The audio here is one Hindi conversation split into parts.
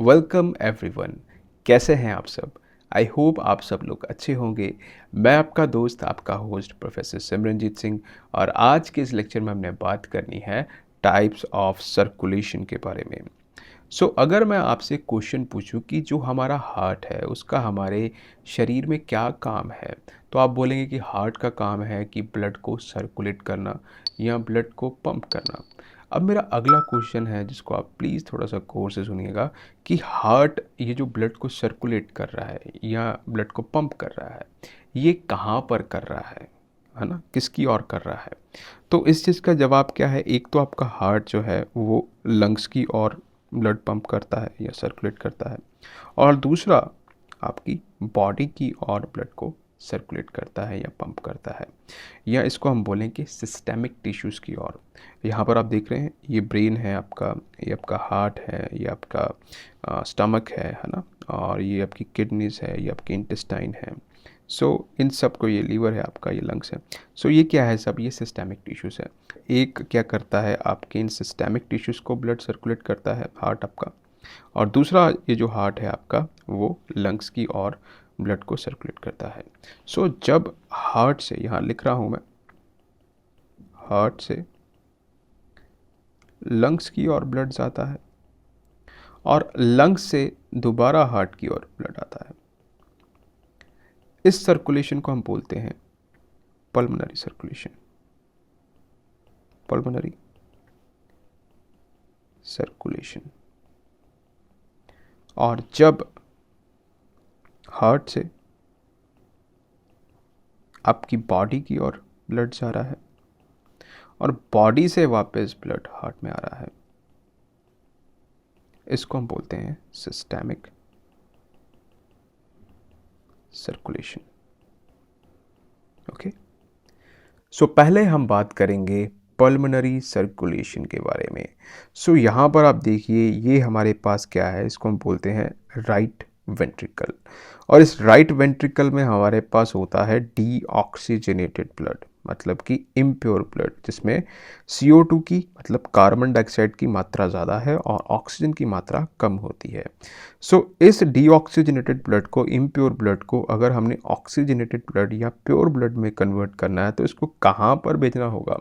Welcome everyone. कैसे हैं आप सब? आई होप आप सब लोग अच्छे होंगे। मैं आपका दोस्त, आपका होस्ट प्रोफेसर सिमरनजीत सिंह, और आज के इस लेक्चर में हमने बात करनी है टाइप्स ऑफ सर्कुलेशन के बारे में। अगर मैं आपसे क्वेश्चन पूछूं कि जो हमारा हार्ट है उसका हमारे शरीर में क्या काम है, तो आप बोलेंगे कि हार्ट का काम है कि ब्लड को सर्कुलेट करना या ब्लड को पंप करना। अब मेरा अगला क्वेश्चन है जिसको आप प्लीज़ थोड़ा सा गौर से सुनिएगा कि हार्ट ये जो ब्लड को सर्कुलेट कर रहा है या ब्लड को पंप कर रहा है, ये कहाँ पर कर रहा है ना, किसकी ओर कर रहा है? तो इस चीज़ का जवाब क्या है? एक तो आपका हार्ट जो है वो लंग्स की ओर ब्लड पंप करता है या सर्कुलेट करता है, और दूसरा आपकी बॉडी की ओर ब्लड को सर्कुलेट करता है या पंप करता है, या इसको हम बोलें कि सिस्टेमिक टिश्यूज़ की ओर। यहाँ पर आप देख रहे हैं ये ब्रेन है आपका, ये आपका हार्ट है, ये आपका स्टमक है ना, और ये आपकी किडनीज है, ये आपकी इंटेस्टाइन है। इन सब को, ये लीवर है आपका, ये लंग्स है। ये क्या है? सब ये सिस्टेमिक टिश्यूज़ है। एक क्या करता है, आपके इन सिस्टेमिक टिश्यूज़ को ब्लड सर्कुलेट करता है हार्ट आपका, और दूसरा ये जो हार्ट है आपका वो लंग्स की और ब्लड को सर्कुलेट करता है। जब हार्ट से, यहाँ लिख रहा हूँ मैं, हार्ट से लंग्स की ओर ब्लड जाता है और लंग्स से दोबारा हार्ट की ओर ब्लड आता है, इस सर्कुलेशन को हम बोलते हैं पल्मोनरी सर्कुलेशन। Pulmonary circulation. और जब हार्ट से आपकी बॉडी की ओर ब्लड जा रहा है और बॉडी से वापस ब्लड हार्ट में आ रहा है, इसको हम बोलते हैं सिस्टेमिक सर्कुलेशन। ओके, पहले हम बात करेंगे पल्मोनरी सर्कुलेशन के बारे में। यहाँ पर आप देखिए, ये हमारे पास क्या है, इसको हम बोलते हैं राइट वेंट्रिकल, और इस राइट वेंट्रिकल में हमारे पास होता है डीऑक्सीजनेटेड ब्लड, मतलब कि इम्प्योर ब्लड, जिसमें CO2 की, मतलब कार्बन डाइऑक्साइड की मात्रा ज़्यादा है और ऑक्सीजन की मात्रा कम होती है। इस डीऑक्सीजनेटेड ब्लड को, इम्प्योर ब्लड को, अगर हमने ऑक्सीजनेटेड ब्लड या प्योर ब्लड में कन्वर्ट करना है तो इसको कहाँ पर भेजना होगा?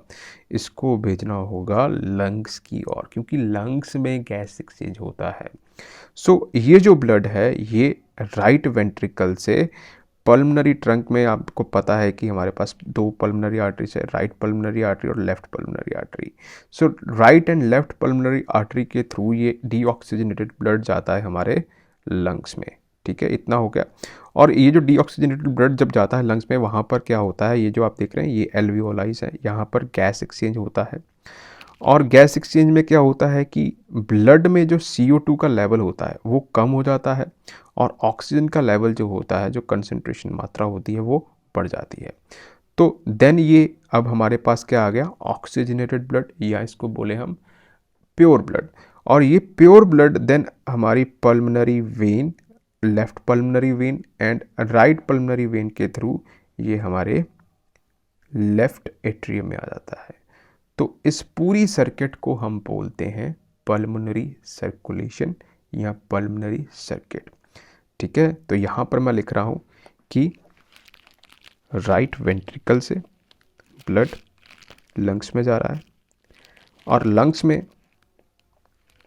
इसको भेजना होगा लंग्स की ओर, क्योंकि लंग्स में गैस एक्सचेंज होता है। ये जो ब्लड है ये राइट वेंट्रिकल से पल्मोनरी ट्रंक में, आपको पता है कि हमारे पास दो पल्मोनरी आर्टरीज है, राइट पल्मोनरी आर्टरी और left pulmonary artery. Right and left pulmonary artery के थ्रू ये डीऑक्सीजनेटेड ब्लड जाता है हमारे लंग्स में। ठीक है, इतना हो गया। और ये जो डीऑक्सीजनेटेड ब्लड जब जाता है लंग्स में, वहाँ पर क्या होता है, ये जो आप देख रहे हैं ये एल्वियोलाइज है, यहाँ पर गैस एक्सचेंज होता है। और गैस एक्सचेंज में क्या होता है कि ब्लड में जो CO2 का लेवल होता है वो कम हो जाता है, और ऑक्सीजन का लेवल जो होता है, जो कंसंट्रेशन, मात्रा होती है, वो बढ़ जाती है। तो देन ये अब हमारे पास क्या आ गया? ऑक्सीजनेटेड ब्लड, या इसको बोले हम प्योर ब्लड। और ये प्योर ब्लड देन हमारी pulmonary vein, left pulmonary vein and right pulmonary vein के थ्रू ये हमारे लेफ्ट एट्रियम में आ जाता है। तो इस पूरी सर्किट को हम बोलते हैं पल्मोनरी सर्कुलेशन या पल्मोनरी सर्किट। ठीक है, तो यहाँ पर मैं लिख रहा हूँ कि राइट वेंट्रिकल से ब्लड लंग्स में जा रहा है, और लंग्स में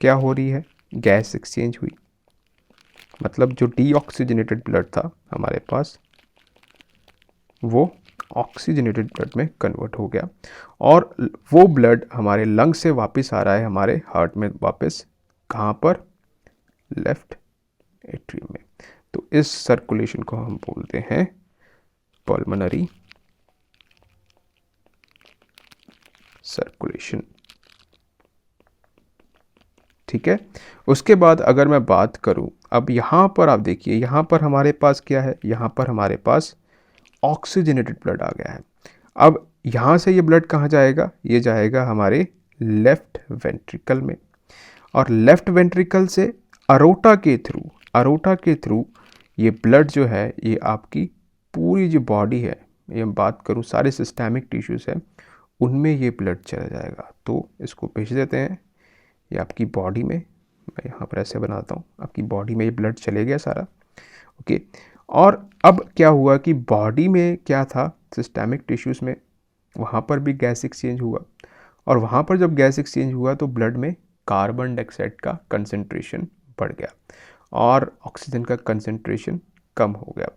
क्या हो रही है? गैस एक्सचेंज हुई, मतलब जो डीऑक्सीजनेटेड ब्लड था हमारे पास वो ऑक्सीजनेटेड ब्लड में कन्वर्ट हो गया, और वो ब्लड हमारे लंग से वापस आ रहा है हमारे हार्ट में वापस। कहाँ पर? लेफ्ट एट्रियम में। तो इस सर्कुलेशन को हम बोलते हैं पल्मोनरी सर्कुलेशन। ठीक है, उसके बाद अगर मैं बात करूं, अब यहाँ पर आप देखिए, यहाँ पर हमारे पास क्या है? यहाँ पर हमारे पास ऑक्सीजनेटेड ब्लड आ गया है। अब यहाँ से ये ब्लड कहाँ जाएगा? ये जाएगा हमारे लेफ्ट वेंट्रिकल में, और लेफ्ट वेंट्रिकल से अरोटा के थ्रू ये ब्लड जो है, ये आपकी पूरी जो बॉडी है, ये हम बात करूँ सारे सिस्टेमिक टिश्यूज़ हैं, उनमें ये ब्लड चला जाएगा। तो इसको भेज देते हैं ये आपकी बॉडी में, मैं यहाँ पर ऐसे बनाता हूँ, आपकी बॉडी में ये ब्लड चले गया सारा। ओके, और अब क्या हुआ कि बॉडी में क्या था, सिस्टेमिक टिश्यूज़ में, वहाँ पर भी गैस एक्सचेंज हुआ, और वहाँ पर जब गैस एक्सचेंज हुआ तो ब्लड में कार्बन डाइऑक्साइड का कंसंट्रेशन बढ़ गया और ऑक्सीजन का कंसंट्रेशन कम हो गया।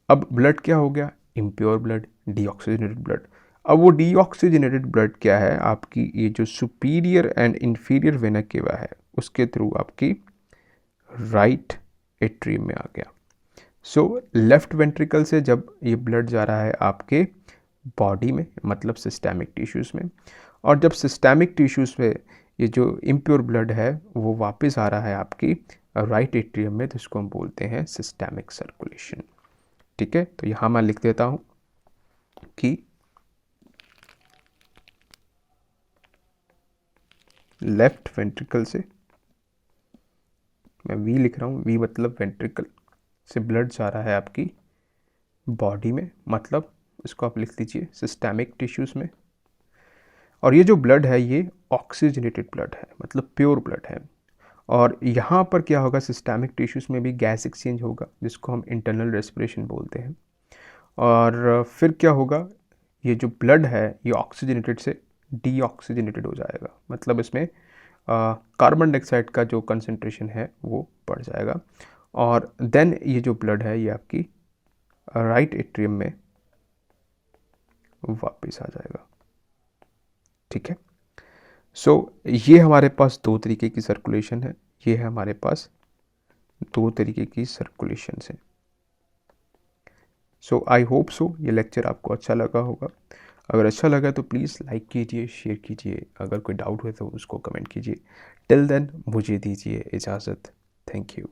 अब ब्लड क्या हो गया, इम्प्योर ब्लड, डीऑक्सीजनेटेड ब्लड। अब वो डीऑक्सीजनेटेड ब्लड क्या है, आपकी ये जो superior and inferior vena cava है उसके थ्रू आपकी राइट एट्रियम में आ गया। सो लेफ्ट वेंट्रिकल से जब ये ब्लड जा रहा है आपके बॉडी में, मतलब सिस्टेमिक टिश्यूज़ में, और जब सिस्टेमिक टिश्यूज़ में ये जो इम्प्योर ब्लड है वो वापस आ रहा है आपकी राइट एट्रियम में, तो इसको हम बोलते हैं सिस्टेमिक सर्कुलेशन। ठीक है, तो यहाँ मैं लिख देता हूँ कि लेफ्ट वेंट्रिकल से, मैं वी लिख रहा हूँ, वी मतलब वेंट्रिकल से ब्लड जा रहा है आपकी बॉडी में, मतलब इसको आप लिख लीजिए सिस्टेमिक टिश्यूज़ में। और ये जो ब्लड है ये ऑक्सीजनेटेड ब्लड है, मतलब प्योर ब्लड है। और यहाँ पर क्या होगा, सिस्टेमिक टिश्यूज़ में भी गैस एक्सचेंज होगा जिसको हम इंटरनल रेस्पिरेशन बोलते हैं। और फिर क्या होगा, ये जो ब्लड है ये ऑक्सीजनेटेड से डीऑक्सीजनेटेड हो जाएगा, मतलब इसमें कार्बन डाइऑक्साइड का जो कंसंट्रेशन है वो बढ़ जाएगा, और देन ये जो ब्लड है ये आपकी राइट एट्रियम में वापस आ जाएगा। ठीक है, सो ये हमारे पास दो तरीके की सर्कुलेशन है, ये है हमारे पास दो तरीके की सर्कुलेशन है। सो आई होप सो ये लेक्चर आपको अच्छा लगा होगा। अगर अच्छा लगा तो प्लीज़ लाइक कीजिए, शेयर कीजिए, अगर कोई डाउट हुए तो उसको कमेंट कीजिए। टिल देन मुझे दीजिए इजाज़त। Thank you.